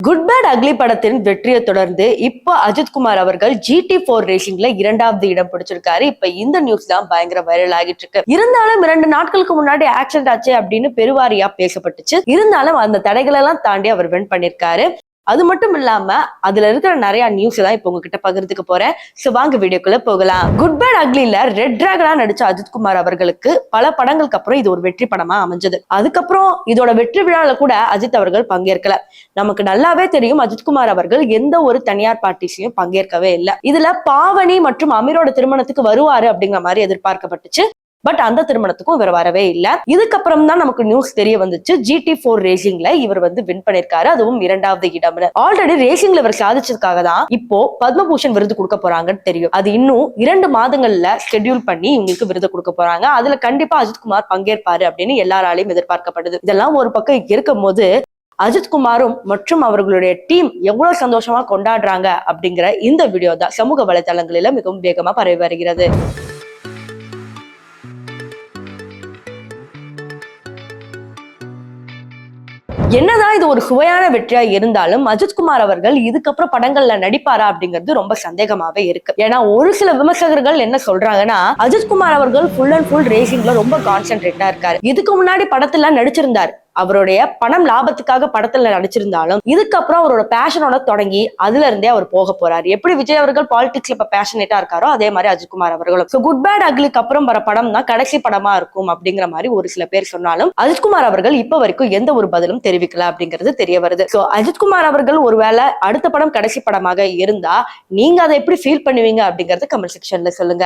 Good bad ugly படத்தின் வெற்றியை தொடர்ந்து இப்ப அஜித்குமார் அவர்கள் GT4 ரேசிங்ல 2வது இடம் பிடிச்சிருக்காரு. இப்ப இந்த நியூஸ் தான் பயங்கர வைரல் ஆகிட்டு இருக்கு. இருந்தாலும் 2 நாட்களுக்கு முன்னாடி ஆக்சிடென்ட் ஆச்சு அப்படின்னு பெருவாரியா பேசப்பட்டுச்சு. இருந்தாலும் அந்த தடைகள் எல்லாம் தாண்டி அவர் வின் பண்ணிருக்காரு. அது மட்டும் இல்லாம அதுல இருக்கிற நிறைய நியூஸ் தான் இப்ப உங்ககிட்ட பகிர்ந்துக்க போறேன். சோ வாங்க வீடியோக்குள்ள போகலாம். குட் பேட் அக்லில ரெட் டிராகனா நடிச்ச அஜித்குமார் அவர்களுக்கு பல படங்களுக்கு அப்புறம் இது ஒரு வெற்றி படமா அமைஞ்சது. அதுக்கப்புறம் இதோட வெற்றி விழால கூட அஜித் அவர்கள் பங்கேற்கல. நமக்கு நல்லாவே தெரியும் அஜித்குமார் அவர்கள் எந்த ஒரு தனியார் பார்ட்டிஸ்லயும் பங்கேற்கவே இல்லை. இதுல பாவனி மற்றும் அமீரோட திருமணத்துக்கு வருவாரு அப்படிங்கிற மாதிரி எதிர்பார்க்கப்பட்டுச்சு. பட் அந்த திருமணத்துக்கும் இவர் வரவே இல்லை. இதுக்கப்புறம் தான் நமக்கு நியூஸ் தெரிய வந்துச்சு GT4 ரேசிங்ல இவர் வின் பண்ணிருக்காரு, அதுவும் 2வது இடம். ஆல்ரெடி ரேசிங்ல இவர் சாதிச்சதுக்காக தான் இப்போ பத்மபூஷன் விருது கொடுக்க போறாங்கன்னு தெரியும். அது இன்னும் 2 மாதங்கள்ல ஷெட்யூல் பண்ணி இவங்களுக்கு விருது கொடுக்க போறாங்க. அதுல கண்டிப்பா அஜித்குமார் பங்கேற்பாரு அப்படின்னு எல்லாராலையும் எதிர்பார்க்கப்படுது. இதெல்லாம் ஒரு பக்கம் இருக்கும் போது அஜித்குமாரும் மற்றும் அவர்களுடைய டீம் எவ்வளவு சந்தோஷமா கொண்டாடுறாங்க அப்படிங்கிற இந்த வீடியோ தான் சமூக வலைதளங்களில மிகவும் வேகமா பரவி வருகிறது. என்னதான் இது ஒரு சுவையான வெற்றியா இருந்தாலும் அஜித்குமார் அவர்கள் இதுக்கப்புறம் படங்கள்ல நடிப்பாரா அப்படிங்கிறது ரொம்ப சந்தேகமாவே இருக்கு. ஏன்னா ஒரு சில விமர்சகர்கள் என்ன சொல்றாங்கன்னா அஜித்குமார் அவர்கள் ஃபுல் அண்ட் ஃபுல் ரேசிங்ல ரொம்ப கான்சென்ட்ரேட்டா இருக்காரு. இதுக்கு முன்னாடி படத்துல நடிச்சிருந்தாரு. அவருடைய பணம் லாபத்துக்காக படத்துல நடிச்சிருந்தாலும் இதுக்கப்புறம் அவரோட பேஷனோட தொடங்கி அதுல இருந்தே அவர் போக போறாரு. எப்படி விஜய் அவர்கள் பாலிடிக்ஸ்ல இப்ப பேஷனேட்டா இருக்காரோ அதே மாதிரி அஜித்குமார் அவர்களும். சோ குட் பேட் அக்லிக்கு அப்புறம் வர படம் தான் கடைசி படமா இருக்கும் அப்படிங்கிற மாதிரி ஒரு சில பேர் சொன்னாலும் அஜித்குமார் அவர்கள் இப்ப வரைக்கும் எந்த ஒரு பதிலும் தெரிவிக்கல அப்படிங்கிறது தெரிய வருது. சோ அஜித்குமார் அவர்கள் ஒருவேளை அடுத்த படம் கடைசி படமாக இருந்தா நீங்க அதை எப்படி ஃபீல் பண்ணுவீங்க அப்படிங்கறது கமெண்ட் செக்ஷன்ல சொல்லுங்க.